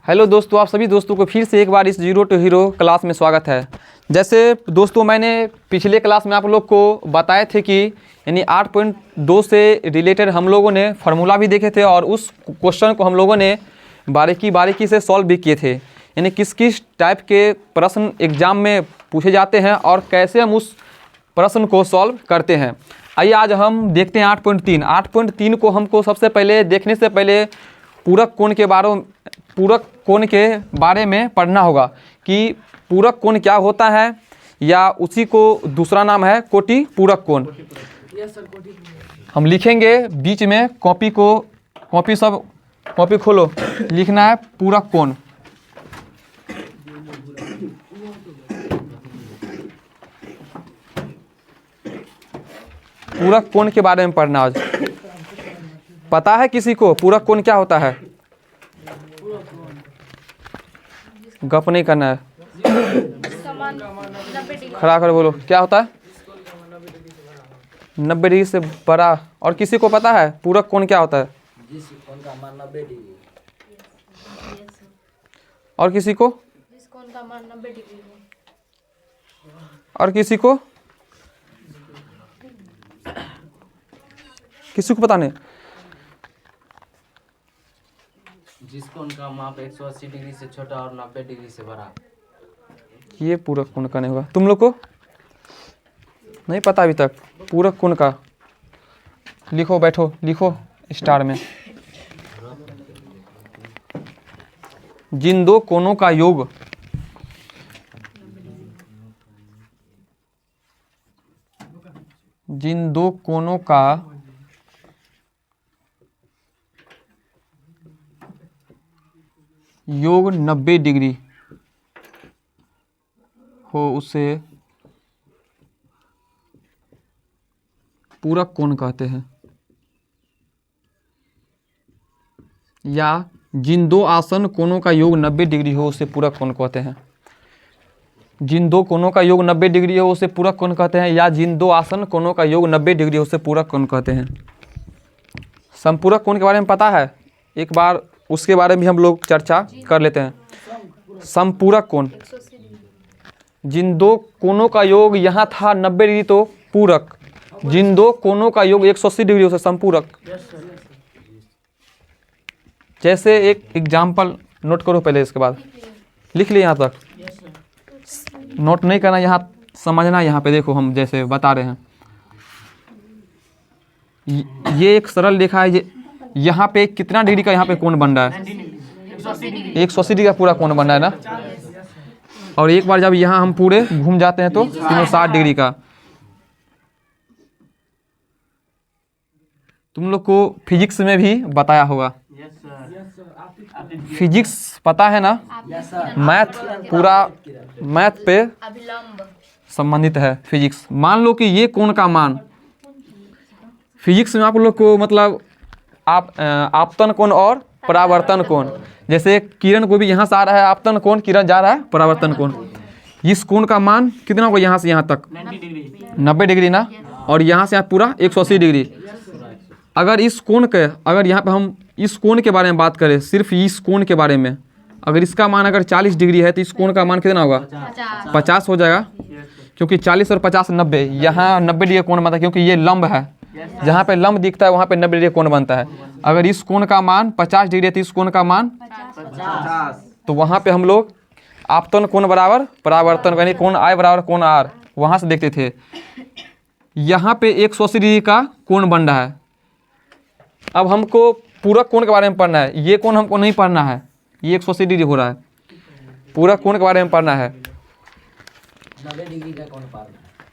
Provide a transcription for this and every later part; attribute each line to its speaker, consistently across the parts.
Speaker 1: Hello दोस्तों, आप सभी दोस्तों को फिर से एक बार इस जीरो टू हीरो क्लास में स्वागत है। जैसे दोस्तों मैंने पिछले क्लास में आप लोग को बताए थे कि यानी 8.2 से रिलेटेड हम लोगों ने फार्मूला भी देखे थे और उस क्वेश्चन को हम लोगों ने बारीकी से सॉल्व भी किए थे। यानी किस किस टाइप के प्रश्न एग्ज़ाम में पूछे जाते हैं और कैसे हम उस प्रश्न को सॉल्व करते हैं। आइए आज हम देखते हैं 8.3 को हमको सबसे पहले देखने से पहले पूरक कोण के बारे में पढ़ना होगा कि पूरक कोण क्या होता है, या उसी को दूसरा नाम है कोटि पूरक कोण। हम लिखेंगे बीच में कॉपी खोलो, लिखना है पूरक कोण। पूरक कोण के बारे में पढ़ना आज। पता है किसी को पूरक कोण क्या होता है? गप नहीं करना है, खड़ा कर बोलो क्या होता है? 90 डिग्री से बड़ा। और किसी को पता है पूरक कोण क्या होता है?
Speaker 2: जिस कोण का मान 90 डिग्री।
Speaker 1: और किसी को?
Speaker 3: जिस कोण का मान 90 डिग्री हो।
Speaker 1: और किसी को पता नहीं?
Speaker 2: जिस कोण का माप 180 डिग्री से छोटा और 90 डिग्री से बड़ा।
Speaker 1: ये पूरक कोण का नहीं होगा। तुम लोग को नहीं पता अभी तक पूरक कोण का? लिखो, बैठो, लिखो स्टार में। जिन दो कोणों का योग जिन दो कोणों का योग 90 डिग्री हो उसे पूरक कोण कहते हैं। या जिन दो आसन कोणों का योग 90 डिग्री हो उसे पूरक कोण कहते हैं। जिन दो कोणों का योग 90 डिग्री हो उसे पूरक कोण कहते हैं, या जिन दो आसन कोणों का योग 90 डिग्री हो उसे पूरक कोण कहते हैं। संपूरक कोण के बारे में पता है? एक बार उसके बारे में हम लोग चर्चा कर लेते हैं। संपूरक कोण, जिन दो कोणों का योग यहाँ था 90 डिग्री तो पूरक, जिन दो कोणों का योग 180 डिग्री उसे संपूरक। जैसे एक एग्जाम्पल नोट करो पहले, इसके बाद लिख लिया यहाँ तक। नोट नहीं करना, यहाँ समझना। यहाँ पे देखो हम जैसे बता रहे हैं, ये एक सरल रेखा है। यहाँ पे कितना डिग्री का यहाँ पे कोण बन रहा है? 180 डिग्री का पूरा कोण बन रहा है ना। और एक बार जब यहाँ हम पूरे घूम जाते हैं तो 360 डिग्री का। तुम लोग को फिजिक्स में भी बताया होगा। फिजिक्स पता है ना? मैथ, पूरा मैथ पे संबंधित है फिजिक्स। मान लो कि ये कोण का मान फिजिक्स में आप लोग को मतलब आपतन कोण और परावर्तन कोण। जैसे किरण को भी यहाँ से आ रहा है आपतन कोण, किरण जा रहा है परावर्तन कोण। इस कोण का मान कितना होगा यहाँ से यहाँ तक? 90 डिग्री ना। और यहाँ से यहाँ पूरा 180 डिग्री। अगर इस कोण के, अगर यहाँ पे हम इस कोण के बारे में बात करें, सिर्फ इस कोण के बारे में, अगर इसका मान अगर 40 डिग्री है तो इस कोण का मान कितना होगा? 50 हो जाएगा। क्योंकि 40 और 50 90, यहाँ 90 डिग्री कोण बनता है क्योंकि ये लंब है। जहाँ पे लंब दिखता है वहाँ पे 90 डिग्री कोण बनता है। अगर इस कोण का मान 50 डिग्री है तो इस कोण का मान 50, तो वहाँ पे हम लोग आपतन कोण बराबर परावर्तन यानी कोण I बराबर कोण R वहाँ से देखते थे। यहाँ पे 180 डिग्री का कोण बन रहा है। अब हमको पूरक कोण के बारे में पढ़ना है। ये कोण हमको नहीं पढ़ना है, ये 180 डिग्री हो रहा है। पूरक कोण के बारे में पढ़ना है।
Speaker 2: 90 डिग्री का कोण पार।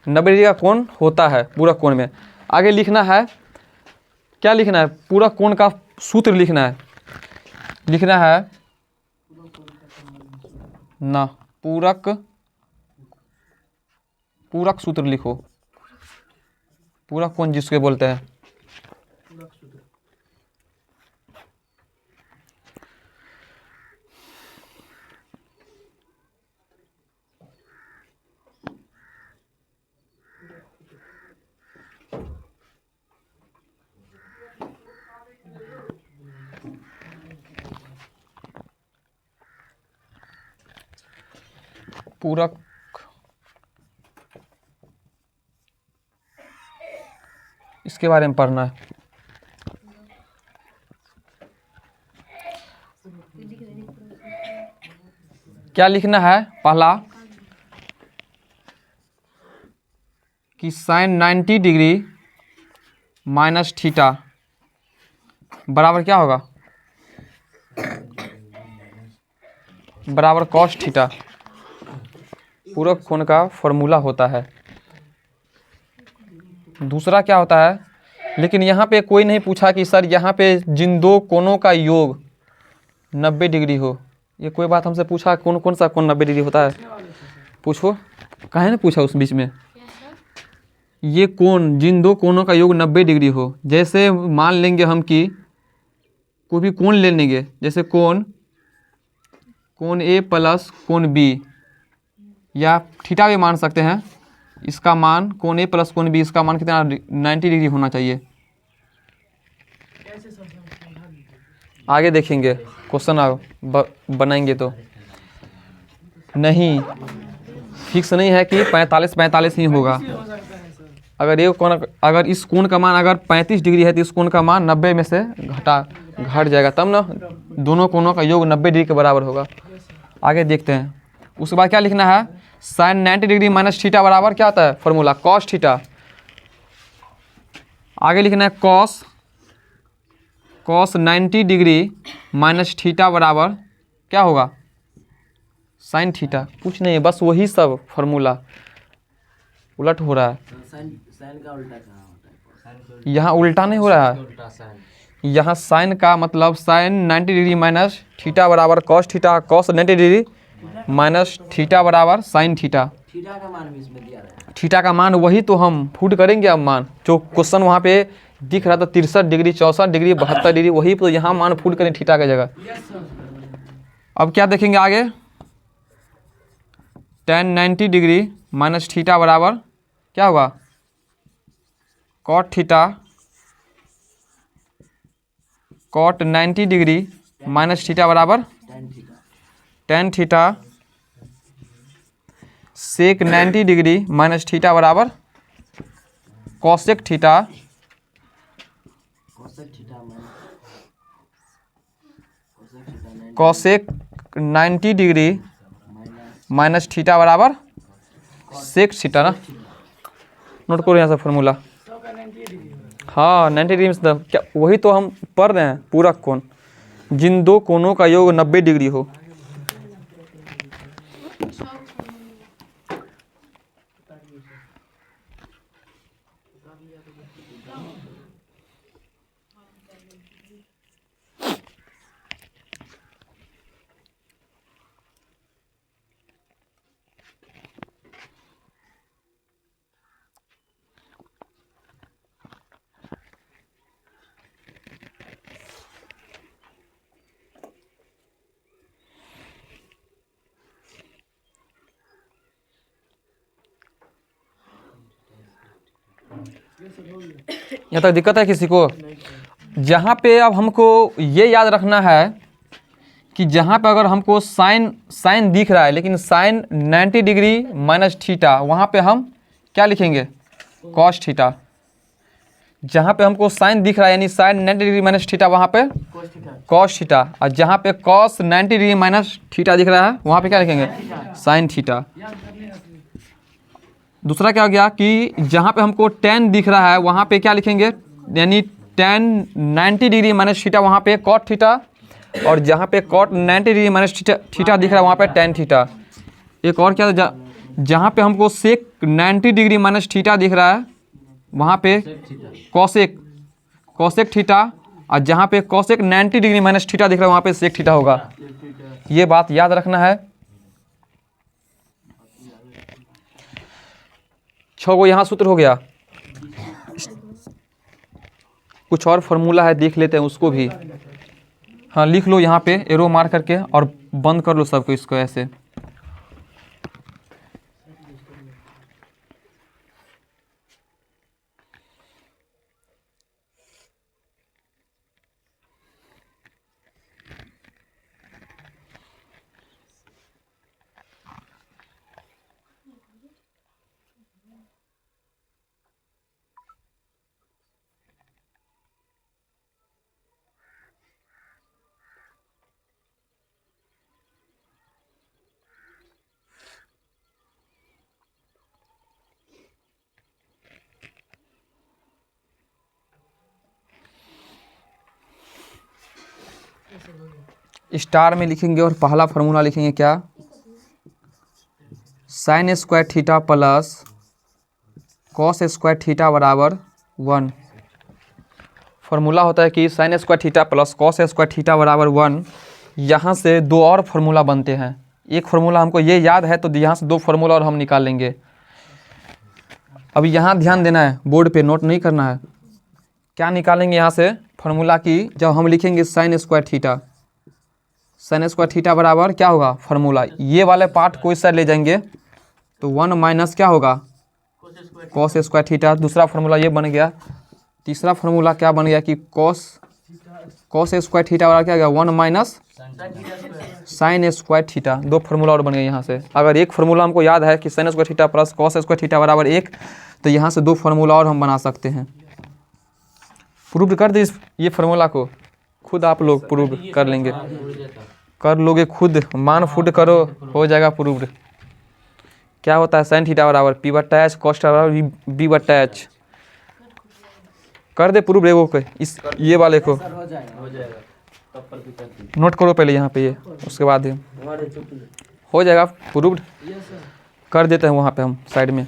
Speaker 1: 90 डिग्री का कोण होता है पूरक कोण में। आगे लिखना है, क्या लिखना है? पूरक कोण का सूत्र लिखना है। लिखना है ना, पूरक सूत्र लिखो। पूरक कोण जिसके बोलते हैं। पूरक इसके बारे में पढ़ना है। क्या लिखना है? पहला कि साइन 90 डिग्री माइनस थीटा बराबर क्या होगा? बराबर कॉस थीटा। पूरक कोण का फॉर्मूला होता है। दूसरा क्या होता है? लेकिन यहाँ पे कोई नहीं पूछा कि सर यहाँ पे जिन दो कोणों का योग 90 डिग्री हो। ये कोई बात हमसे पूछा कौन कौन सा कोण 90 डिग्री होता है? पूछो, काहे ना पूछा उस बीच में। ये कोण, जिन दो कोणों का योग 90 डिग्री हो, जैसे मान लेंगे हम कि कोई भी कोण ले लेंगे, जैसे कोण ए प्लस कोण बी, या थीटा भी मान सकते हैं। इसका मान कोण ए प्लस कोण बी, इसका मान कितना 90 डिग्री होना चाहिए। आगे देखेंगे क्वेश्चन बनाएंगे तो नहीं, फिक्स नहीं है कि 45 ही होगा। अगर ये कोण, अगर इस कोण का मान अगर 35 डिग्री है तो इस कोण का मान 90 में से घट जाएगा, तब ना दोनों कोणों का योग 90 डिग्री के बराबर होगा। आगे देखते हैं। उसके बाद क्या लिखना है? साइन 90 डिग्री माइनस थीटा बराबर क्या होता है? Formula cos theta. आगे लिखना है कॉस 90 डिग्री माइनस थीटा बराबर क्या होगा? Sine theta. कुछ नहीं है, बस वही सब फॉर्मूला उलट हो रहा है।
Speaker 2: साइन का उल्टा कहाँ होता है?
Speaker 1: यहाँ उल्टा नहीं हो रहा है।
Speaker 2: उल्टा साइन।
Speaker 1: यहाँ साइन का मतलब साइन 90 डिग्री माइनस थीटा बराबर cos theta, cos 90 degree minus theta बराबर साइन थीटा।
Speaker 2: थीटा का मान भी इसमें दिया रहा है।
Speaker 1: थीटा का मान वही तो हम फुट करेंगे अब मान, जो क्वेश्चन वहाँ पे दिख रहा था 63 डिग्री, 64 डिग्री, 72 डिग्री, वही तो यहाँ मान फुट करें थीटा की जगह। अब क्या देखेंगे आगे? tan 90 डिग्री माइनस थीटा बराबर क्या होगा? Cot theta, cot 90 degree minus theta बराबर tan theta, sec 90 degree minus theta बराबर cosec theta, cosec 90 degree minus theta बराबर सेक थीटा ना। नोट करो यहाँ से फॉर्मूला। हाँ 90 डिग्री में क्या, वही तो हम पढ़ रहे हैं, पूरक कोण, जिन दो कोणों का योग 90 डिग्री हो। यहाँ तक दिक्कत है किसी को? जहाँ पे अब हमको ये याद रखना है कि जहाँ पे अगर हमको साइन दिख रहा है, लेकिन साइन 90 डिग्री माइनस थीटा, वहाँ पे हम क्या लिखेंगे? Cos theta. जहाँ पे हमको साइन दिख रहा है यानी साइन 90 डिग्री माइनस थीटा, वहाँ पे कॉस थीटा। और जहाँ पे कॉस 90 डिग्री माइनस थीटा दिख रहा है, वहाँ पे क्या लिखेंगे? Sine theta. दूसरा क्या हो गया कि जहाँ पे हमको tan दिख रहा है, वहाँ पे क्या लिखेंगे? यानी tan 90 डिग्री माइनस थीटा, वहाँ पे cot थीटा। और जहाँ पे cot 90 डिग्री माइनस थीटा दिख रहा है, वहाँ पे tan थीटा। एक और क्या था, जहाँ पे हमको सेक 90 डिग्री माइनस थीटा दिख रहा है, वहाँ पे कॉसेक थीटा। और जहाँ पे कॉसेक 90 डिग्री माइनस थीटा दिख रहा है, वहाँ पे सेक थीटा होगा। ये बात याद रखना है। 6 गो यहाँ सूत्र हो गया। कुछ और फॉर्मूला है, देख लेते हैं उसको भी। हाँ लिख लो यहाँ पे एरो मार करके और बंद कर लो सबको इसको ऐसे। स्टार में लिखेंगे और पहला फार्मूला लिखेंगे क्या, sine square theta plus cos square theta बराबर 1। फार्मूला होता है कि sine square theta plus cos square theta बराबर 1। यहाँ से दो और फार्मूला बनते हैं। एक फार्मूला हमको ये याद है तो यहाँ से दो फार्मूला और हम निकाल लेंगे। अभी यहाँ ध्यान देना है, बोर्ड पे नोट नहीं करना है। क्या निकालेंगे यहाँ से फार्मूला की, जब हम लिखेंगे sine square theta, sine square theta बराबर क्या होगा फार्मूला, ये वाले पार्ट को इस साइड ले जाएंगे तो 1 माइनस क्या होगा कॉस स्क्वायर थीटा। दूसरा फार्मूला ये बन गया। तीसरा फार्मूला क्या बन गया कि कॉस स्क्वायर थीटा बराबर क्या हो गया 1 माइनस साइन स्क्वायर थीटा। दो फार्मूला और बन गए यहाँ से। अगर एक फार्मूला हमको याद है कि sine square theta plus cos square theta बराबर 1, तो यहाँ से दो फार्मूला और हम बना सकते हैं। प्रूव कर दे ये फार्मूला को, खुद आप लोग प्रूव कर लेंगे, कर लोगे खुद, मान फुट करो, हो जाएगा प्रूव। क्या होता है साइन थीटा बराबर पी बट्टा एच, कॉस थीटा बराबर बी बट्टा एच। कर दे प्रूव रेगो को, इस ये वाले को
Speaker 2: हो जाएगा तब पर भी कर दीजिए।
Speaker 1: नोट करो पहले यहाँ पे ये, उसके बाद ये हो जाएगा प्रूव्ड। कर देते हैं वहाँ पे हम साइड में।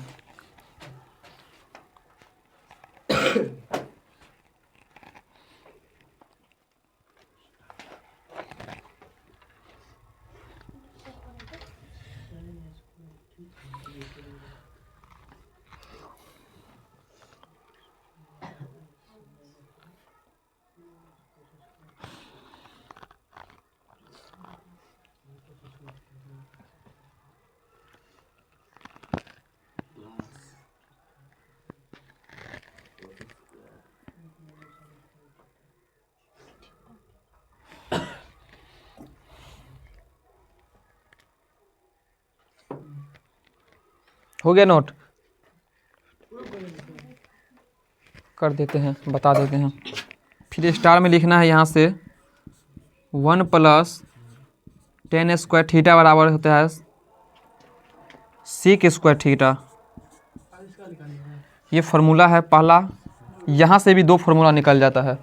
Speaker 1: हो गया नोट, कर देते हैं, बता देते हैं। फिर स्टार में लिखना है यहाँ से 1 प्लस टेन स्क्वायर थीटा बराबर होता है सेक स्क्वायर थीटा। ये फार्मूला है पहला। यहाँ से भी दो फार्मूला निकल जाता है।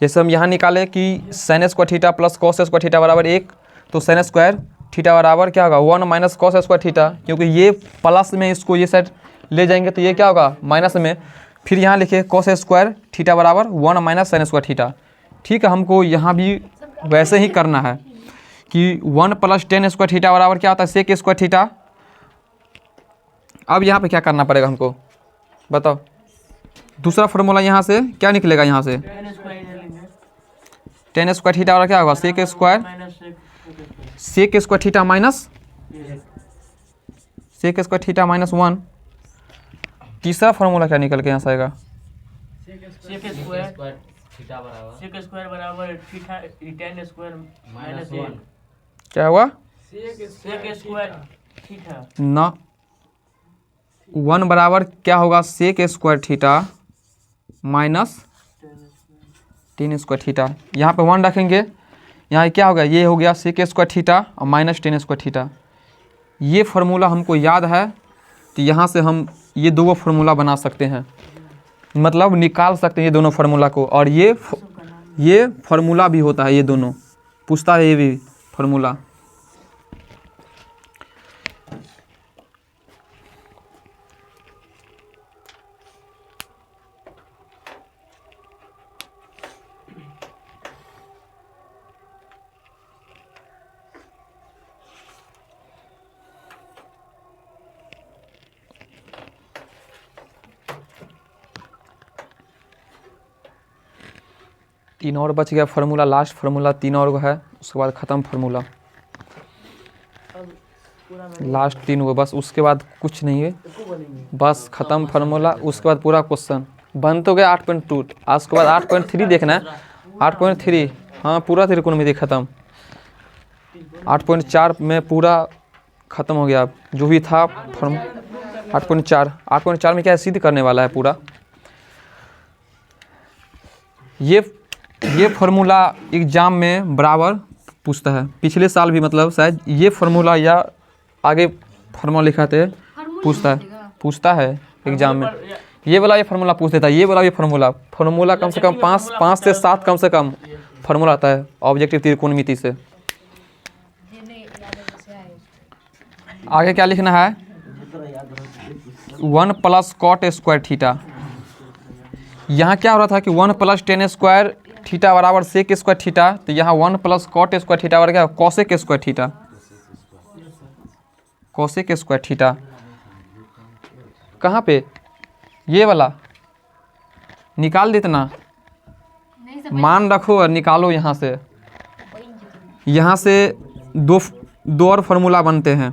Speaker 1: जैसे हम यहाँ निकाले कि sine square theta plus cos square theta बराबर 1, तो साइन स्क्वायर थीटा बराबर क्या होगा 1 माइनस कॉस स्क्वायर थीटा, क्योंकि ये प्लस में इसको ये साइड ले जाएंगे तो ये क्या होगा माइनस में। फिर यहाँ लिखे कॉस स्क्वायर थीटा बराबर 1 माइनस साइन स्क्वायर थीटा। ठीक है, हमको यहाँ भी वैसे ही करना है कि 1 प्लस टेन स्क्वायर थीटा बराबर क्या होता है सेक स्क्वायर थीटा। अब यहाँ पे क्या करना पड़ेगा हमको बताओ। दूसरा फार्मूला यहाँ से क्या निकलेगा, यहाँ से टेन स्क्वायर थीटा बराबर क्या होगा sec square theta minus sec square theta minus 1। तीसरा फार्मूला क्या निकल के यहाँ से आएगा
Speaker 2: सेक स्क्वायर थीटा बराबर
Speaker 4: थीटा टेन स्क्वायर माइनस 1।
Speaker 1: क्या हुआ
Speaker 4: सेक स्क्वायर थीटा
Speaker 1: ना 1 बराबर क्या होगा sec square theta minus tan square theta. यहाँ पे 1 रखेंगे, यहाँ क्या होगा ये हो गया सेक स्क्वायर थीटा और माइनस टेन स्क्वायर थीटा। ये फार्मूला हमको याद है तो यहाँ से हम ये दो फार्मूला बना सकते हैं, मतलब निकाल सकते हैं ये दोनों फार्मूला को। और ये फार्मूला भी होता है, ये दोनों पूछता है ये भी फार्मूला। तीन और बच गया फार्मूला, लास्ट फार्मूला 3 और है, उसके बाद ख़त्म फार्मूला। लास्ट 3 वो बस, उसके बाद कुछ नहीं है, बस ख़त्म फार्मूला। उसके बाद पूरा क्वेश्चन बन तो गया 8.2। आज के बाद 8.3 देखना है। 8.3 हाँ पूरा त्रिकोणमिति ख़त्म। 8.4 में पूरा ख़त्म हो गया जो भी था फॉर्म। 8.4 में क्या है सिद्ध करने वाला है पूरा। ये फार्मूला एग्ज़ाम में बराबर पूछता है, पिछले साल भी मतलब शायद ये फार्मूला या आगे फार्मूला लिखा थे पूछता है एग्ज़ाम में। ये वाला ये फार्मूला पूछ देता है, ये वाला ये फार्मूला कम से कम 5 से 7 कम से कम फार्मूला आता है ऑब्जेक्टिव त्रिकोणमिति से। आगे क्या लिखना है, 1 प्लस कॉट स्क्वायर थीटा। यहाँ क्या हो रहा था कि 1 प्लस टेन स्क्वायर थीटा बराबर सेक स्क्वायर थीटा, तो यहाँ 1 प्लस कॉट स्क्वायर थीटा बराबर क्या, cosec square theta, cosec square theta. कहाँ पे, ये वाला निकाल देतना, मान रखो और निकालो। यहाँ से दो और फार्मूला बनते हैं।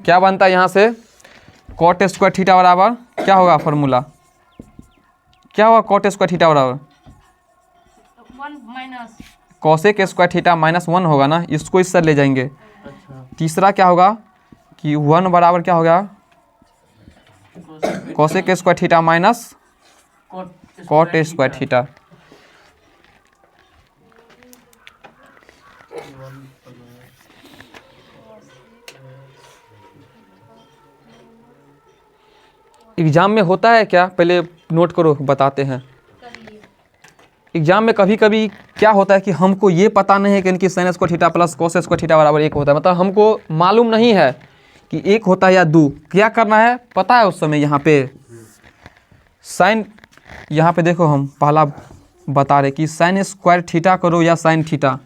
Speaker 1: क्या बनता है यहाँ से, कॉट स्क्वायर थीटा बराबर क्या होगा फार्मूला, क्या होगा कॉट स्क्वायर थीटा बराबर
Speaker 3: 1 माइनस
Speaker 1: कॉसेक स्क्वायर थीटा -1 होगा ना, इसको इससे ले जाएंगे। तीसरा क्या होगा कि 1 बराबर क्या होगा, cosec square theta minus cot square theta. Exam में होता है क्या, पहले नोट करो, बताते हैं। एग्जाम में कभी कभी क्या होता है कि हमको ये पता नहीं है कि इनकी sine square theta plus cos square theta बराबर 1 होता है, मतलब हमको मालूम नहीं है कि 1 होता है या 2। क्या करना है पता है उस समय, यहाँ पे साइन, यहाँ पे देखो हम पहला बता रहे कि साइन स्क्वायर थीटा करो या साइन थीटा।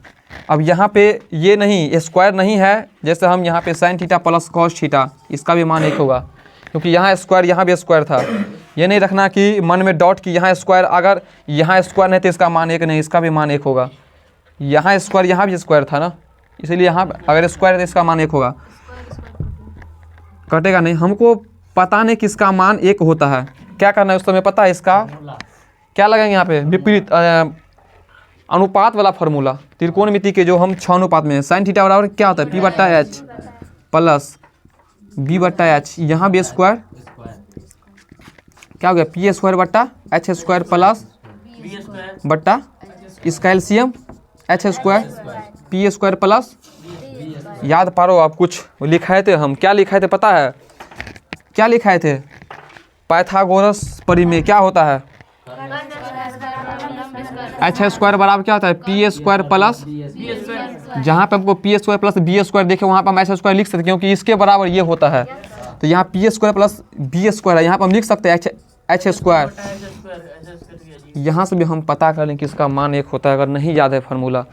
Speaker 1: अब यहाँ पे ये नहीं, स्क्वायर नहीं है, जैसे हम यहाँ पे sine theta plus cos theta, इसका भी मान 1 होगा, क्योंकि यहाँ स्क्वायर यहाँ भी स्क्वायर था। ये नहीं रखना कि मन में डॉट कि यहाँ स्क्वायर, अगर यहाँ स्क्वायर नहीं तो इसका मान 1 नहीं, इसका भी मान 1 होगा। यहाँ स्क्वायर यहाँ भी स्क्वायर था ना, इसीलिए यहाँ अगर स्क्वायर है तो इसका मान 1 होगा, कटेगा नहीं। हमको पता नहीं किसका मान 1 होता है, क्या करना है उस समय पता है, इसका क्या लगाएंगे यहाँ पे, विपरीत अनुपात वाला फार्मूला, त्रिकोणमिति के जो हम 6 अनुपात में है। साइन थीटा बराबर क्या होता है, P/H प्लस B/H, यहाँ भी स्क्वायर क्या हो गया, P²/H² प्लस बट्टा इसका एलसीएम H² P² प्लस, याद पारो आप, कुछ लिखाए थे हम, क्या लिखाए थे पता है, क्या लिखाए थे, पाइथागोरस परिमेय क्या होता है, H² बराबर क्या होता है, P² प्लस, जहाँ पे हमको P² प्लस B² देखे वहाँ पर हम H² लिख सकते हैं, क्योंकि इसके बराबर ये होता है। तो यहाँ P² प्लस B² है, यहाँ पर हम लिख सकते हैं H²। यहाँ से भी हम पता कर लें कि इसका मान 1 होता है। अगर नहीं याद है फार्मूला,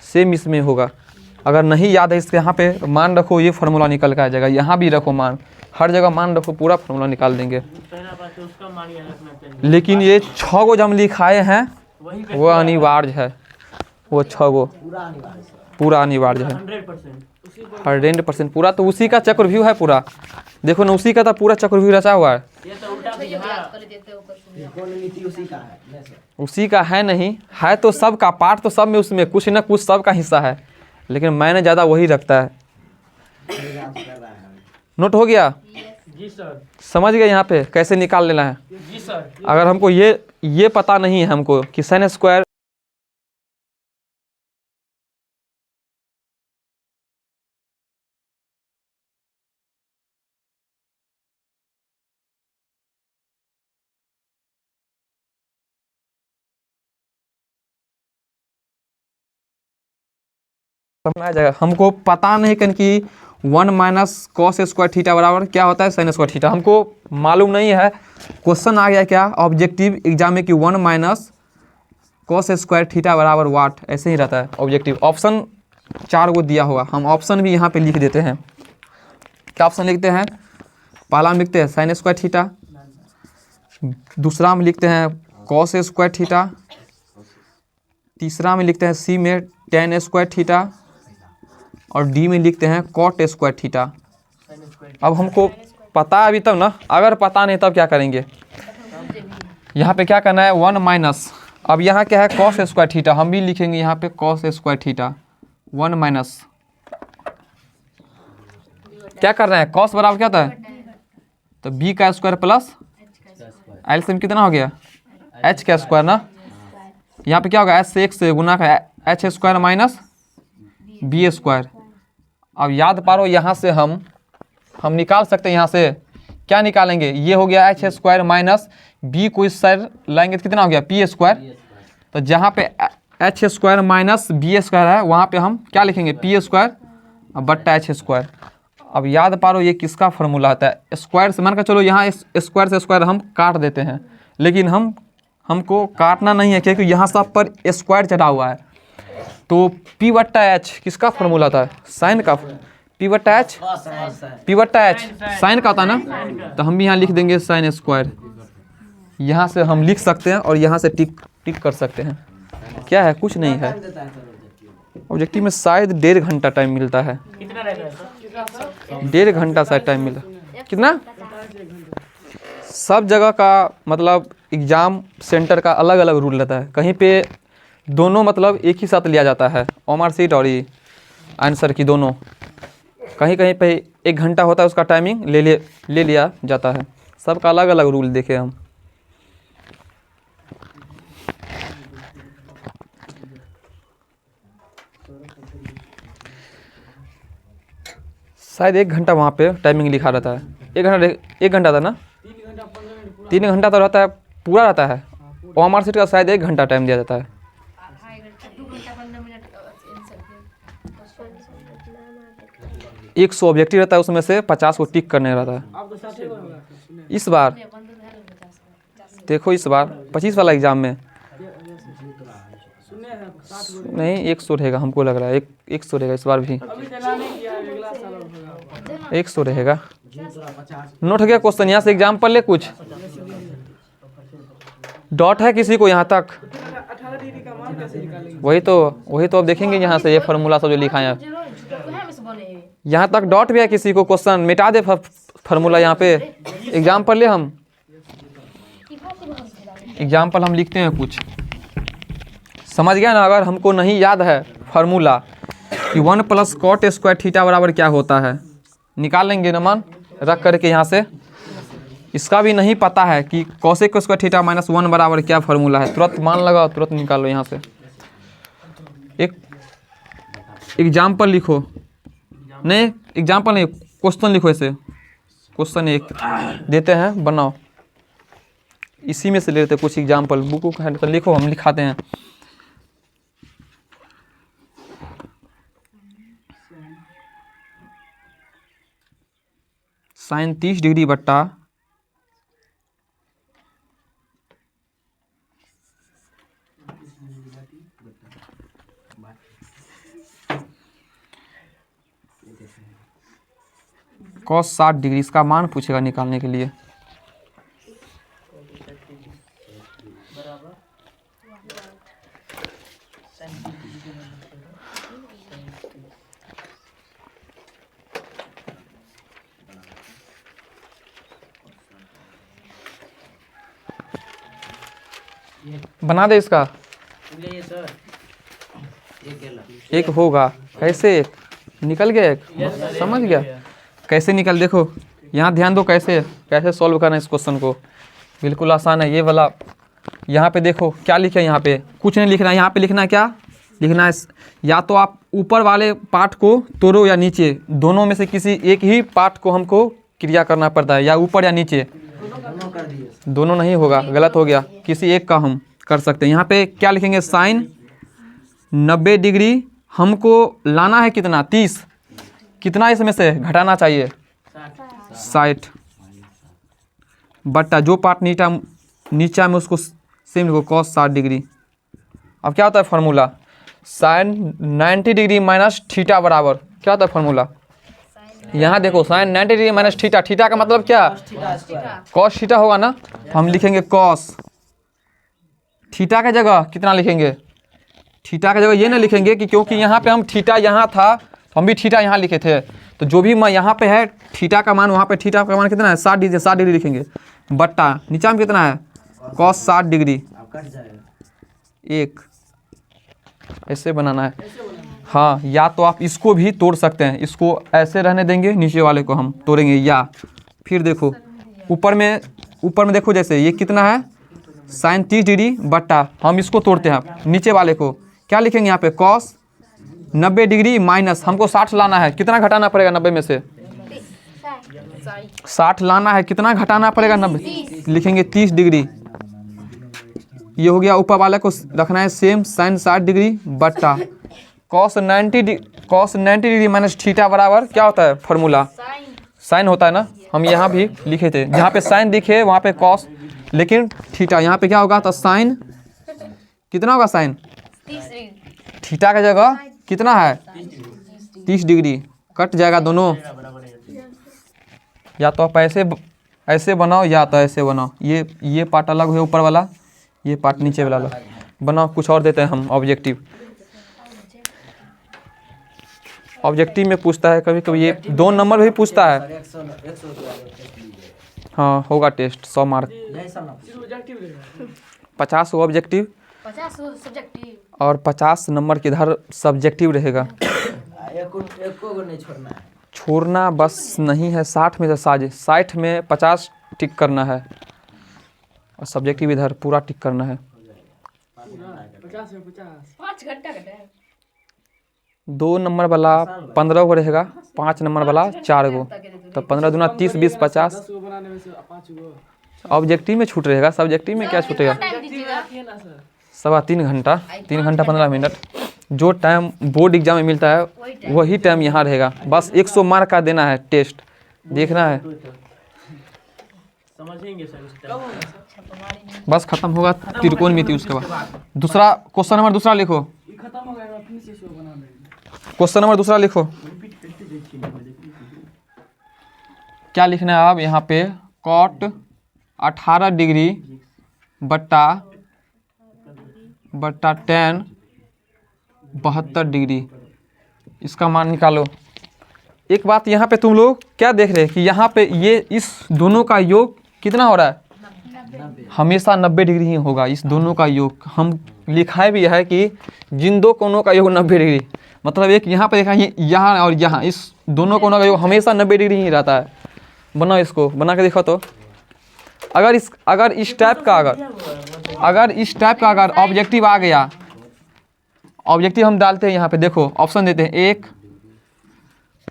Speaker 1: सेम इसमें होगा। अगर नहीं याद है इसके यहाँ पे मान रखो, ये फार्मूला निकल के आ जाएगा। यहाँ भी रखो मान, हर जगह मान रखो, पूरा फार्मूला निकाल देंगे। लेकिन ये 6 गो जो हम लिखाए हैं वो अनिवार्य है, वो 6 गो पूरा अनिवार्य है 100% पूरा। तो उसी का चक्रव्यूह है पूरा, देखो ना, उसी का तो पूरा चक्रव्यूह रचा हुआ है। उसी का है नहीं है तो सब का पार्ट तो सब में, उसमें कुछ ना कुछ सब का हिस्सा है, लेकिन मैंने ज़्यादा वही रखता है। नोट हो गया
Speaker 4: जी सर,
Speaker 1: समझ गए यहाँ पे कैसे निकाल लेना है।
Speaker 4: जी सर।
Speaker 1: अगर हमको ये पता नहीं है हमको कि साइन स्क्वायर समझ आ जाएगा। हमको पता नहीं कि 1 माइनस कॉस स्क्वायर थीटा बराबर क्या होता है, साइन स्क्वायर थीटा, हमको मालूम नहीं है। क्वेश्चन आ गया क्या ऑब्जेक्टिव एग्जाम में कि 1 माइनस कॉस स्क्वायर थीटा बराबर वाट, ऐसे ही रहता है ऑब्जेक्टिव। ऑप्शन 4 को दिया होगा, हम ऑप्शन भी यहाँ पे लिख देते हैं। क्या ऑप्शन लिखते हैं, पहला में लिखते हैं साइन स्क्वायर थीटा, दूसरा में लिखते हैं कॉस स्क्वायर थीटा, तीसरा में लिखते हैं सी में टेन स्क्वायर थीटा, और डी में लिखते हैं कॉट स्क्वायर थीटा। अब हमको पता है अभी तब ना, अगर पता नहीं तब क्या करेंगे, यहाँ पे क्या करना है 1 माइनस, अब यहाँ क्या है कॉस स्क्वायर थीटा, हम भी लिखेंगे यहाँ पे कॉस स्क्वायर थीटा 1 माइनस, क्या करना है कॉस बराबर क्या होता है, तो बी का स्क्वायर प्लस एलसीएम कितना हो गया एच का स्क्वायर ना, यहाँ पे क्या होगा एच से एक से गुना का H² माइनस B²। अब याद पारो, यहाँ से हम निकाल सकते हैं, यहाँ से क्या निकालेंगे, ये हो गया H² माइनस B को इस साइड लाएंगे तो कितना हो गया P²। तो जहाँ पे H square minus B square है, वहाँ पे हम क्या लिखेंगे पी स्क्वायर बट्टा एच स्क्वायर। अब याद पारो ये किसका फार्मूला आता है, स्क्वायर से मान कर चलो यहाँ स्क्वायर से स्क्वायर हम काट देते हैं, लेकिन हमको काटना नहीं है क्योंकि यहाँ सब पर स्क्वायर चढ़ा हुआ है। तो पी बट्टा एच किसका फार्मूला था, साइन का, पी बट्टा एच साइन का होता है ना, तो हम भी यहाँ लिख देंगे साइन स्क्वायर। यहाँ से हम लिख सकते हैं और यहाँ से टिक कर सकते हैं। क्या है, कुछ नहीं है। ऑब्जेक्टिव में शायद 1.5 घंटा टाइम मिलता है,
Speaker 4: कितना रहेगा सर?
Speaker 1: 1.5 घंटा शायद टाइम मिलता है। कितना, सब जगह का मतलब एग्ज़ाम सेंटर का अलग अलग रूल रहता है। कहीं पे दोनों मतलब एक ही साथ लिया जाता है, ओमर सीट और ये आंसर की दोनों। कहीं कहीं पे 1 घंटा होता है उसका टाइमिंग ले लिया जाता है। सबका अलग अलग रूल देखे हम। शायद 1 घंटा वहाँ पे टाइमिंग लिखा रहता है। 1 घंटा था ना, 3 घंटा तो रहता है, पूरा रहता है। ओमर सीट का शायद 1 घंटा टाइम दिया जाता है।
Speaker 3: 2 घंटा 15 मिनट आंसर के
Speaker 1: 100 ऑब्जेक्टिव रहता है, उसमें से 50 को टिक करने रहता है। इस बार देखो, इस बार 25 वाला एग्जाम में नहीं 100 रहेगा, हमको लग रहा है 100 रहेगा इस बार भी, 100 रहेगा। नोट हो गया क्वेश्चन, यहाँ से एग्जाम्पल ले। कुछ डॉट है किसी को यहाँ तक, वही तो अब देखेंगे यहाँ से ये फार्मूला सब जो लिखा है यहाँ तक डॉट भी है किसी को, क्वेश्चन मिटा दे फार्मूला यहाँ पे। एग्जाम्पल ले, हम एग्जाम्पल हम लिखते हैं कुछ, समझ गया ना। अगर हमको नहीं याद है फार्मूला कि 1 + cot स्क्वायर थीटा बराबर क्या होता है, निकाल लेंगे ना मान रख करके यहाँ से। इसका भी नहीं पता है कि cosec स्क्वायर थीटा -1 बराबर क्या फार्मूला है, तुरंत मान लगाओ, तुरंत निकाल लो यहाँ से। एक एग्जाम्पल लिखो, नहीं एग्जाम्पल नहीं, क्वेश्चन लिखो। ऐसे क्वेश्चन एक देते हैं, बनाओ। इसी में से लेते कुछ एग्जाम्पल, बुक है तो लिखो, हम लिखाते हैं। साइन 30 डिग्री बट्टा cos 60 डिग्री, इसका मान पूछेगा निकालने के लिए। बना दे इसका,
Speaker 2: ये सर
Speaker 1: एक होगा कैसे, एक निकल गया, एक समझ गया कैसे निकल। देखो यहाँ ध्यान दो, कैसे सॉल्व करना है इस क्वेश्चन को, बिल्कुल आसान है ये वाला। यहाँ पे देखो क्या लिखे, यहाँ पे कुछ नहीं लिखना है। यहाँ पे लिखना है, क्या लिखना है, या तो आप ऊपर वाले पार्ट को तोड़ो या नीचे, दोनों में से किसी एक ही पार्ट को हमको क्रिया करना पड़ता है, या ऊपर या नीचे। दोनों नहीं होगा, गलत हो गया, किसी एक का हम कर सकते हैं। यहाँ पे क्या लिखेंगे, साइन 90 डिग्री हमको लाना है कितना, 30, कितना इसमें से घटाना चाहिए, 60 बट्टा जो पार्ट नीचा में उसको सेम लिखो, cos 60 डिग्री। अब क्या होता है formula, sine 90 degree minus theta बराबर क्या होता है फार्मूला। यहाँ देखो sine 90 degree minus theta, theta का मतलब क्या, cos थीटा होगा ना, तो हम लिखेंगे cos। थीटा की जगह कितना लिखेंगे, थीटा की जगह ये ना लिखेंगे कि क्योंकि यहाँ पे हम थीटा यहाँ था तो हम भी थीटा यहाँ लिखे थे, तो जो भी यहाँ पे है थीटा का मान, वहाँ पे थीटा का मान कितना है, 60 डिग्री लिखेंगे, बट्टा नीचा में कितना है, cos 60 डिग्री। एक ऐसे बनाना है। हाँ, या तो आप इसको भी तोड़ सकते हैं, इसको ऐसे रहने देंगे, नीचे वाले को हम तोड़ेंगे, या फिर देखो ऊपर में देखो, जैसे ये कितना है, साइन 30 डिग्री बट्टा, हम इसको तोड़ते हैं, नीचे वाले को क्या लिखेंगे यहाँ पे, cos 90 डिग्री माइनस, हमको 60 लाना है, कितना घटाना पड़ेगा 90 में से, 60 लाना है, कितना घटाना पड़ेगा 90, लिखेंगे 30 डिग्री। ये हो गया, ऊपर वाले को रखना है सेम, साइन 60 डिग्री बट्टा कॉस 90 डिग्री माइनस थीटा बराबर क्या होता है फॉर्मूला, साइन होता है ना। हम यहाँ भी लिखे थे, जहाँ पे साइन दिखे वहाँ पे कॉस, लेकिन थीटा यहाँ पे क्या होगा, तो साइन कितना होगा, साइन थीटा का जगह कितना है 30 डिग्री, कट जाएगा दोनों। या तो आप ऐसे बनाओ या तो ऐसे बनाओ, ये पार्ट अलग है ऊपर वाला, ये पार्ट नीचे वाला अलग बनाओ। कुछ और देते हैं हम ऑब्जेक्टिव। ऑब्जेक्टिव में पूछता है कभी कभी, ये 2 नंबर भी पूछता है। हाँ होगा टेस्ट 100 मार्क, 50 ऑब्जेक्टिव
Speaker 3: 50 सब्जेक्टिव
Speaker 1: और 50 नंबर के इधर सब्जेक्टिव रहेगा। छोड़ना बस नहीं है, 60 में से 60 में 50 टिक करना है और सब्जेक्टिव इधर पूरा टिक करना है।
Speaker 3: 5 घंटा का टाइम,
Speaker 1: 2 नंबर वाला 15 को रहेगा, 5 नंबर वाला 4 गो, तो 15 दूना 30 20 50। ऑब्जेक्टिव में छूट रहेगा, सब्जेक्टिव में क्या छूटेगा,
Speaker 3: टाइम दीजिएगा
Speaker 1: 3.25 घंटा, 3 घंटा 15 मिनट। जो टाइम बोर्ड एग्जाम में मिलता है वही टाइम यहाँ रहेगा। बस 100 मार्क का देना है टेस्ट, देखना है, बस खत्म होगा त्रिकोणमिति। उसके बाद दूसरा क्वेश्चन नंबर दूसरा लिखो, क्वेश्चन नंबर दूसरा लिखो। क्या लिखना है अब यहाँ पे, कॉट 18 डिग्री बट्टा tan 72 डिग्री, इसका मान निकालो। एक बात यहाँ पे तुम लोग क्या देख रहे हैं कि यहाँ पे ये इस दोनों का योग कितना हो रहा है, हमेशा 90 डिग्री ही होगा। इस दोनों का योग हम लिखाए भी है कि जिन दो कोनों का योग 90 डिग्री, मतलब एक यहाँ पे देखा, यहाँ और यहाँ, इस दोनों कोनों का योग हमेशा 90 डिग्री ही रहता है। बनाओ, इसको बना के दिखाओ तो। अगर इस टाइप का अगर ऑब्जेक्टिव आ गया, ऑब्जेक्टिव हम डालते हैं यहाँ पे, देखो ऑप्शन देते हैं 1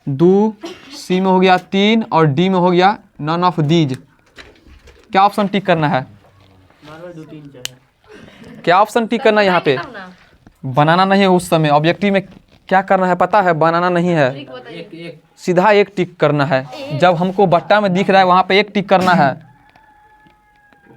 Speaker 1: 2, सी में हो गया 3 और डी में हो गया नन ऑफ दीज। क्या ऑप्शन टिक करना है, क्या ऑप्शन टिक करना है यहाँ पे, बनाना नहीं है। उस समय ऑब्जेक्टिव में क्या करना है पता है, बनाना नहीं है, सीधा 1 टिक करना है। जब हमको बट्टा में दिख रहा है वहाँ पे 1 टिक करना है।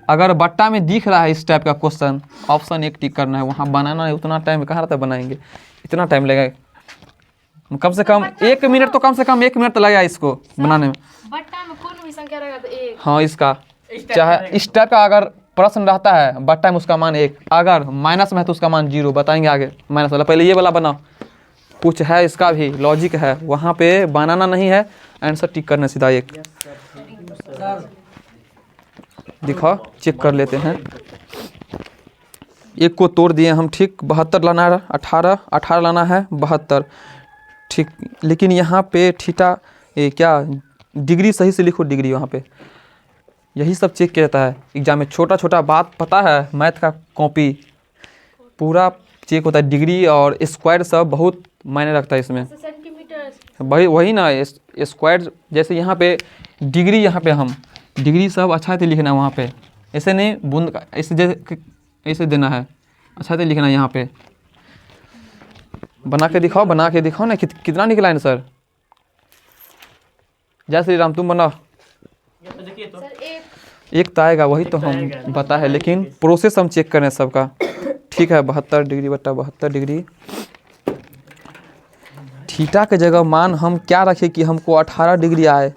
Speaker 1: अगर बट्टा में दिख रहा है इस टाइप का क्वेश्चन, ऑप्शन 1 टिक करना है। वहाँ बनाना है, उतना टाइम कहाँ रहता है, बनाएंगे इतना टाइम लगेगा, कम से कम 1 मिनट, तो कम से कम 1 मिनट तो लगेगा इसको बनाने में।
Speaker 3: बट्टा में कौन भी संख्या रहेगा तो 1।
Speaker 1: हाँ, इसका चाहे इस टाइप का अगर प्रश्न रहता है बट्टा में उसका मान 1, अगर माइनस में है तो उसका मान 0। बताएंगे आगे माइनस वाला, पहले ये वाला बनाओ। कुछ है इसका भी लॉजिक है, वहाँ पे बनाना नहीं है, आंसर टिक करना सीधा 1। दिखाओ, चेक कर लेते हैं। 1 को तोड़ दिए हम, ठीक। 72 लाना है, 18 लाना है, 72, ठीक। लेकिन यहाँ पे थीटा क्या डिग्री सही से लिखो, डिग्री वहाँ पे यही सब चेक किया जाता है एग्जाम में। छोटा छोटा बात पता है, मैथ का कॉपी पूरा चेक होता है। डिग्री और स्क्वायर सब बहुत मायने रखता है इसमें।
Speaker 3: सेंटीमीटर
Speaker 1: वही ना, स्क्वायर जैसे यहाँ पे डिग्री, यहाँ पे हम डिग्री सब अच्छा से लिखना है वहाँ पे, ऐसे नहीं बूंद का ऐसे देना है, अच्छा से लिखना है यहाँ पे। बना के दिखाओ ना, कितना निकला है सर। जय श्री राम, तुम बनाओ। एक तो आएगा, वही तो हम बता है, लेकिन प्रोसेस हम चेक करें सबका। ठीक है, 72 डिग्री बट्टा 72 डिग्री। थीटा के जगह मान हम क्या रखें कि हमको 18 डिग्री आए।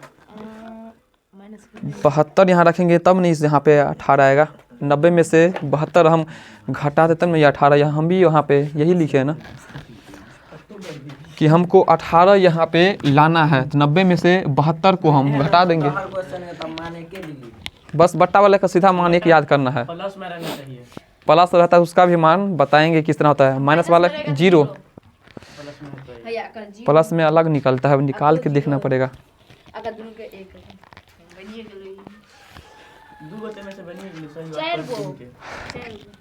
Speaker 1: 72 यहाँ रखेंगे तब नहीं यहाँ पे 18 आएगा। 90 में से 72 हम घटा देते तब नहीं 18। यहाँ हम भी यहाँ पे यही लिखे हैं ना कि हमको 18 यहाँ पे लाना है, तो 90 में से 72 को हम घटा देंगे। बस बट्टा वाले का सीधा मान 1 याद करना है।
Speaker 2: प्लस में रहना चाहिए,
Speaker 1: प्लस रहता है उसका भी मान बताएंगे किस तरह होता है। माइनस वाला 0, प्लस में अलग निकलता है, निकाल के देखना पड़ेगा।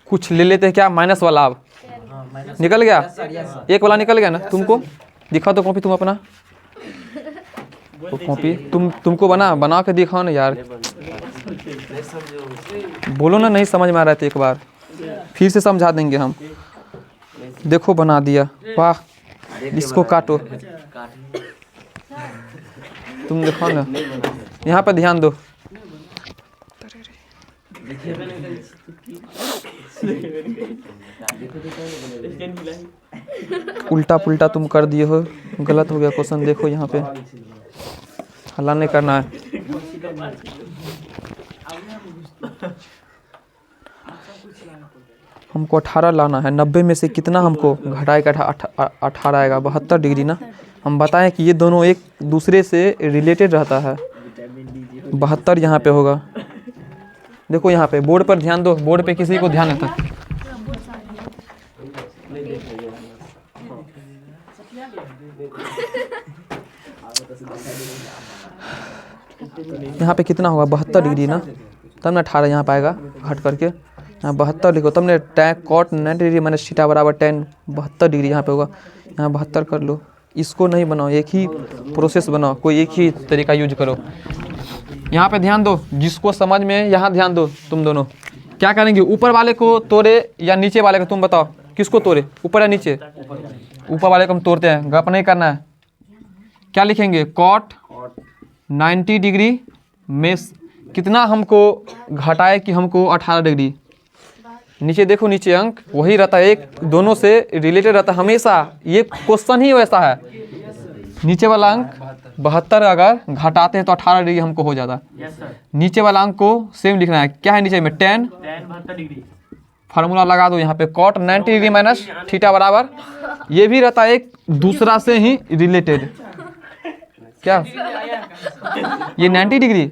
Speaker 1: कुछ ले लेते हैं क्या, माइनस वाला अब निकल गया, 1 वाला निकल गया ना। तुमको दिखाओ तो कॉपी, तुम अपना तो कॉपी तुमको बना के दिखाओ ना यार। बोलो ना, नहीं समझ में आ रहा था एक बार। फिर से समझा देंगे हम। देखो बना दिया, वाह। इसको काटो, तुम देखो ना, यहाँ पे ध्यान दो। उल्टा पुल्टा तुम कर दिए हो, गलत हो गया क्वेश्चन। देखो यहाँ पे हल्ला नहीं करना है। हमको 18 लाना है। 90 में से कितना हमको घटाएगा? 18 आएगा। 72 डिग्री ना। हम बताएं कि ये दोनों एक दूसरे से रिलेटेड रहता है। 72 यहाँ पे होगा। देखो यहाँ पे बोर्ड पर ध्यान दो, बोर्ड पे किसी को ध्यान रहता है। यहाँ पे कितना होगा? 72 डिग्री ना, तब ना 18 यहाँ पे आएगा घट करके। यहाँ 72 लिखो, तब ने tan cot 90 degree minus theta बराबर tan 72 डिग्री यहाँ पे होगा। यहाँ 72 कर लो। इसको नहीं बनाओ, एक ही प्रोसेस बनाओ, कोई एक ही तरीका यूज करो। यहाँ पे ध्यान दो, जिसको समझ में यहाँ ध्यान दो। तुम दोनों क्या करेंगे? ऊपर वाले को तोड़े या नीचे वाले को? तुम बताओ किसको तोड़े, ऊपर या नीचे? ऊपर वाले को हम तोड़ते हैं, गप नहीं करना है। क्या लिखेंगे? कॉट 90 डिग्री में कितना हमको घटाए कि हमको 18 डिग्री। नीचे देखो, नीचे अंक वही रहता है, एक दोनों से रिलेटेड रहता है हमेशा। ये क्वेश्चन ही वैसा है। नीचे वाला अंक 72 अगर घटाते हैं तो 18 डिग्री हमको हो जाता है। नीचे वाला अंक को सेम लिखना है। क्या है नीचे में? tan 72 degree. फार्मूला लगा दो यहाँ पे, कॉट 90 डिग्री माइनस थीटा बराबर, ये भी रहता है एक दूसरा से ही रिलेटेड। क्या ये 90 डिग्री,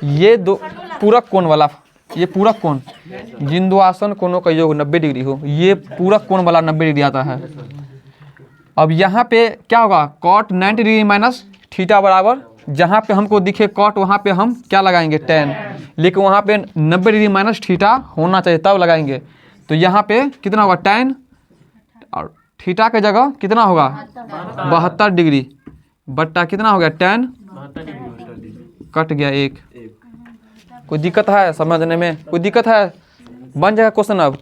Speaker 1: ये दो पूरक कोण वाला, ये पूरक कोण, जिन दो आसन कोणों का योग 90 डिग्री हो, ये पूरक कोण वाला 90 डिग्री आता है। अब यहाँ पे क्या होगा? कॉट 90 डिग्री माइनस थीटा बराबर, जहाँ पे हमको दिखे कॉट वहाँ पे हम क्या लगाएंगे? tan। लेकिन वहाँ पे 90 डिग्री माइनस थीटा होना चाहिए तब लगाएंगे। तो यहाँ पे कितना होगा? tan और थीटा के जगह कितना होगा? 72 डिग्री बट्टा कितना हो गया? tan कट गया एक। कोई दिक्कत है समझने में? कोई दिक्कत है? बन जाएगा क्वेश्चन। अब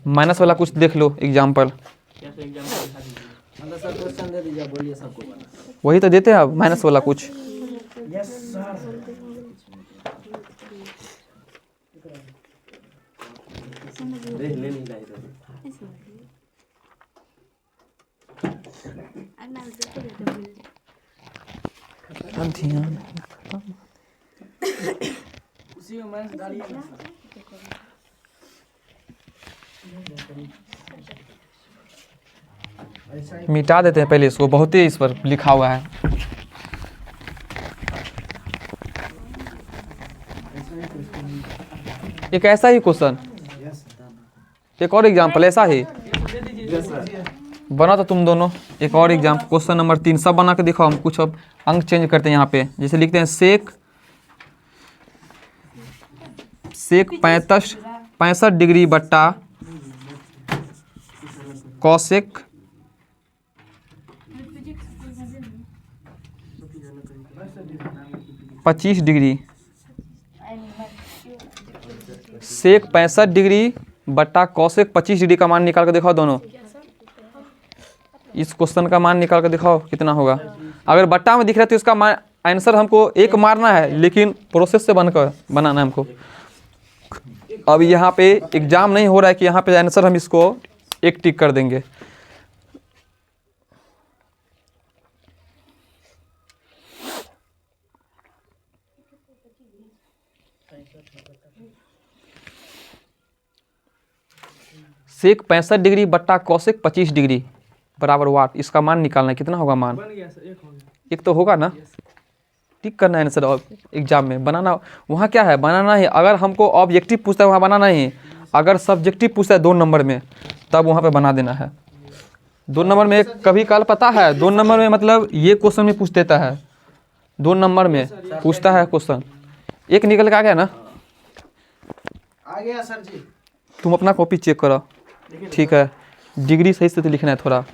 Speaker 1: माइनस वाला कुछ देख लो एग्जाम्पल। वही तो देते हैं अब, माइनस वाला कुछ। ध्यान मिटा देते हैं पहले इसको, बहुत ही इस पर लिखा हुआ है। एक ऐसा ही क्वेश्चन, एक और एग्जाम्पल ऐसा ही बना तो तुम दोनों। एक और एग्जाम्पल, क्वेश्चन नंबर 3 सब बना के दिखाओ। हम कुछ अब अंक चेंज करते हैं यहाँ पे। जैसे लिखते हैं सेक 65 डिग्री बट्टा कॉसेक 25 डिग्री। सेक 65 डिग्री बट्टा कॉसेक 25 डिग्री का मान निकाल कर दिखाओ दोनों। इस क्वेश्चन का मान निकाल कर दिखाओ कितना होगा। अगर बट्टा में दिख रहा है तो इसका मान आंसर हमको एक मारना है, लेकिन प्रोसेस से बनकर बनाना है हमको। अब यहाँ पे एग्जाम नहीं हो रहा है कि यहाँ पे आंसर हम इसको एक टिक कर देंगे। सेक 65 डिग्री बट्टा कॉसेक 25 डिग्री बराबर वाट। इसका मान निकालना है, कितना होगा मान? एक तो होगा ना, टिक करना है आंसर। एग्जाम में बनाना वहाँ क्या है? बनाना है। अगर हमको ऑब्जेक्टिव पूछता है वहाँ बनाना ही। अगर सब्जेक्टिव पूछता है 2 नंबर में, तब वहाँ पे बना देना है। 2 नंबर में कभी कल पता है, 2 नंबर में मतलब ये क्वेश्चन में पूछ देता है। 2 नंबर में पूछता है क्वेश्चन, एक निकल के आ गया ना।
Speaker 4: आ गया सर जी।
Speaker 1: तुम अपना कॉपी चेक करो, ठीक है? डिग्री सही से तो लिखना है थोड़ा।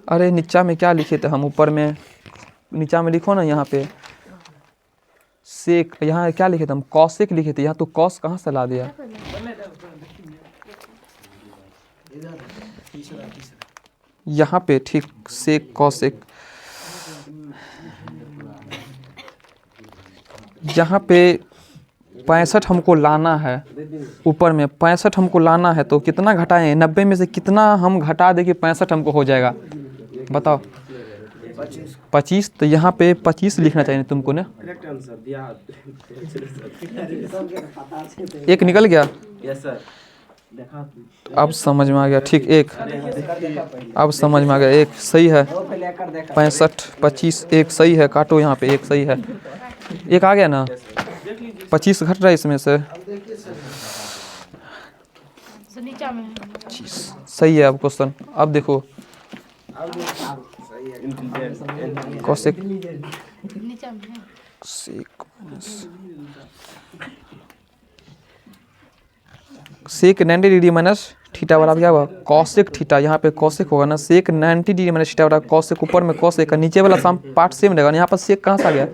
Speaker 1: अरे नीचा में क्या लिखे थे हम? ऊपर में नीचा में लिखो ना, यहाँ पे सेक, यहाँ क्या लिखे थे हम, कॉसेक लिखे थे, यहाँ तो कॉस कहाँ से ला दिया। यहाँ पे ठीक सेक कॉसेक, यहाँ पे 65 हमको लाना है, ऊपर में 65 हमको लाना है, तो कितना घटाएं, 90 में से कितना हम घटा दें कि 65 हमको हो जाएगा, बताओ। 25, तो यहाँ पे 25 लिखना चाहिए तुमको ना। एक निकल गया,
Speaker 2: यस सर।
Speaker 1: अब समझ में आ गया, ठीक, एक, अब समझ में आ गया, एक सही है, 65 25 एक सही है, काटो यहाँ पे, एक सही है, एक आ गया ना, 25 घट रहा है इसमें से,
Speaker 3: नीचा में है।
Speaker 1: 25 सही है। अब क्वेश्चन, अब देखो कॉसेक
Speaker 3: नीचा में है।
Speaker 1: सेक सेक 90 डिग्री माइनस थीटा बराबर क्या हुआ, कॉसेक थीटा, यहाँ पे कॉसेक होगा ना, सेक 90 डिग्री माइनस थीटा बराबर कॉसेक, ऊपर में कॉसेक, नीचे वाला सम पार्ट सेम रहेगा, यहाँ पर सेक कहाँ से आ गया,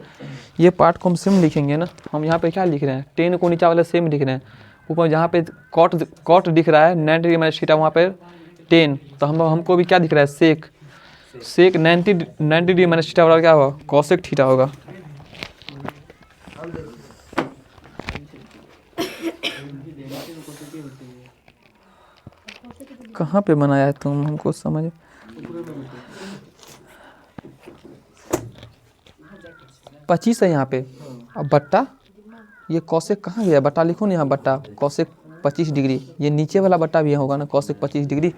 Speaker 1: ये पार्ट को हम सेम लिखेंगे ना, हम यहाँ पे क्या लिख रहे हैं, 10 को नीचे वाले सेम लिख रहे हैं, ऊपर जहाँ पे कॉट दिख रहा है 90 डिग्री माइनस थीटा, वहाँ पे 10, तो हमको भी क्या दिख रहा है, सेक 90 डिग्री माइनस थीटा बराबर क्या होगा, कॉसेक थीटा होगा। कहाँ पे बनाया है तुम, हमको समझ, पच्चीस है यहाँ पे, अब बट्टा, ये कॉसेक कहाँ गया, बट्टा लिखो ना यहाँ, बट्टा कॉसेक 25 डिग्री, ये नीचे वाला बट्टा भी होगा ना, कॉसेक 25 डिग्री।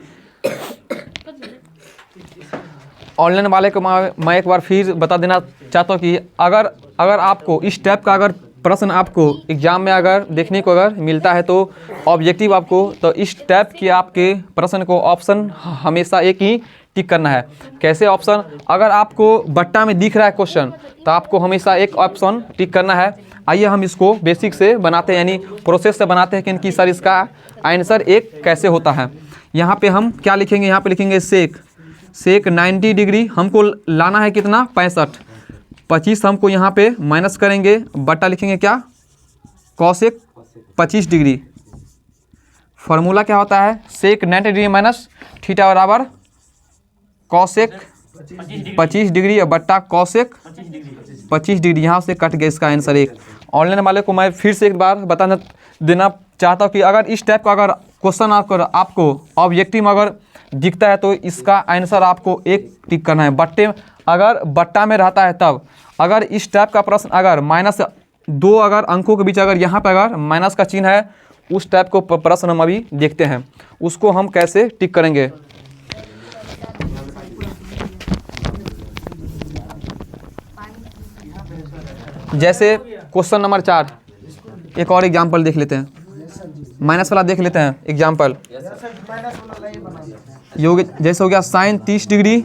Speaker 1: ऑनलाइन वाले को मैं एक बार फिर बता देना चाहता हूँ कि अगर आपको इस टाइप का अगर प्रश्न आपको एग्जाम में अगर देखने को अगर मिलता है, तो ऑब्जेक्टिव आपको, तो इस टाइप के आपके प्रश्न को ऑप्शन हमेशा एक ही टिक करना है। कैसे ऑप्शन, अगर आपको बट्टा में दिख रहा है क्वेश्चन, तो आपको हमेशा एक ऑप्शन टिक करना है। आइए हम इसको बेसिक से बनाते हैं, यानी प्रोसेस से बनाते हैं कि सर इसका आंसर एक कैसे होता है। यहाँ पे हम क्या लिखेंगे, यहाँ पे लिखेंगे सेक 90 डिग्री हमको लाना है कितना, 65, 25 हमको यहाँ पे माइनस करेंगे, बट्टा लिखेंगे क्या, कॉसेक 25 डिग्री। फार्मूला क्या होता है, सेक 90 डिग्री माइनस थीटा बराबर कॉसेक 25 डिग्री, और बट्टा कॉसेक 25 डिग्री, यहाँ से कट गया इसका आंसर एक। ऑनलाइन वाले को मैं फिर से एक बार बता देना चाहता हूँ कि अगर इस टाइप का अगर क्वेश्चन आपको ऑब्जेक्टिव में अगर दिखता है, तो इसका आंसर आपको एक टिक करना है। अगर बट्टा में रहता है तब, अगर इस टाइप का प्रश्न अगर -2 अगर अंकों के बीच अगर यहाँ पर अगर माइनस का चिन्ह है, उस टाइप को प्रश्न हम अभी देखते हैं, उसको हम कैसे टिक करेंगे। जैसे क्वेश्चन नंबर 4, एक और एग्जाम्पल देख लेते हैं, माइनस वाला देख लेते हैं एग्जाम्पल। ये हो गया, जैसे हो गया साइन 30 डिग्री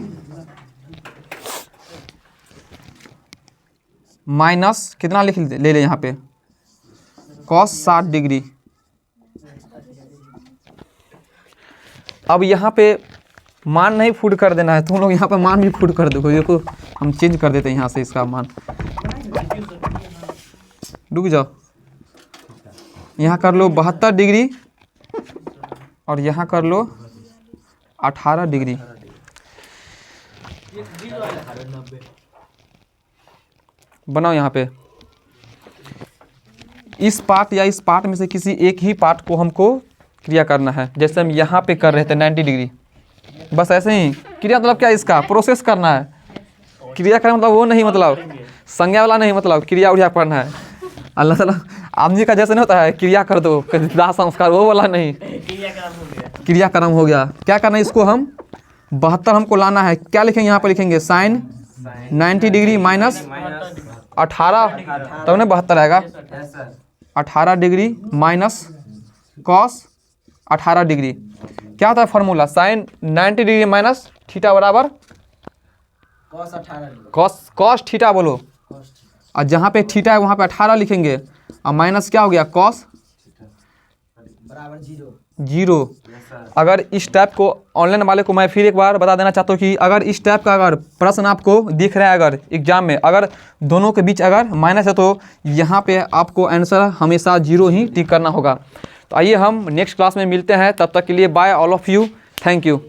Speaker 1: माइनस कितना लिख ले यहाँ पे, कॉस 60 डिग्री। अब यहाँ पे मान नहीं फुट कर देना है, तुम लोग यहाँ पे मान भी फुट कर दो, देखो हम चेंज कर देते हैं यहाँ से इसका मान, रुक जाओ, यहाँ कर लो 72 डिग्री और यहाँ कर लो 18 डिग्री। बनाओ यहाँ पे, इस पार्ट या इस पार्ट में से किसी एक ही पार्ट को हमको क्रिया करना है। जैसे हम यहाँ पे कर रहे थे 90 डिग्री, बस ऐसे ही क्रिया, मतलब क्या इसका प्रोसेस करना है। क्रिया करना मतलब वो नहीं, मतलब संज्ञा वाला नहीं, मतलब क्रिया उड़िया पढ़ना है। अल्लाह ताला आदमी का जैसे नहीं होता है क्रिया कर दो दाह संस्कार, वो वाला नहीं, क्रियाक्रम हो गया। क्या करना है, इसको हम 72 हमको लाना है। क्या लिखेंगे यहाँ पर, लिखेंगे साइन 90 डिग्री माइनस 18, तब ना 72 आएगा, 18 डिग्री माइनस कॉस 18 डिग्री। क्या होता है formula, sine 90 degree minus theta बराबर कॉस थीटा बोलो, और जहाँ पे थीटा है वहाँ पे 18 लिखेंगे, और माइनस क्या हो गया कॉस
Speaker 4: बराबर 0।
Speaker 1: 0। अगर इस टाइप को ऑनलाइन वाले को मैं फिर एक बार बता देना चाहता हूँ कि अगर इस टाइप का अगर प्रश्न आपको दिख रहा है अगर एग्जाम में, अगर दोनों के बीच अगर माइनस है तो यहाँ पे आपको आंसर हमेशा 0 ही टिक करना होगा। तो आइए हम नेक्स्ट क्लास में मिलते हैं, तब तक के लिए bye all of you, thank you.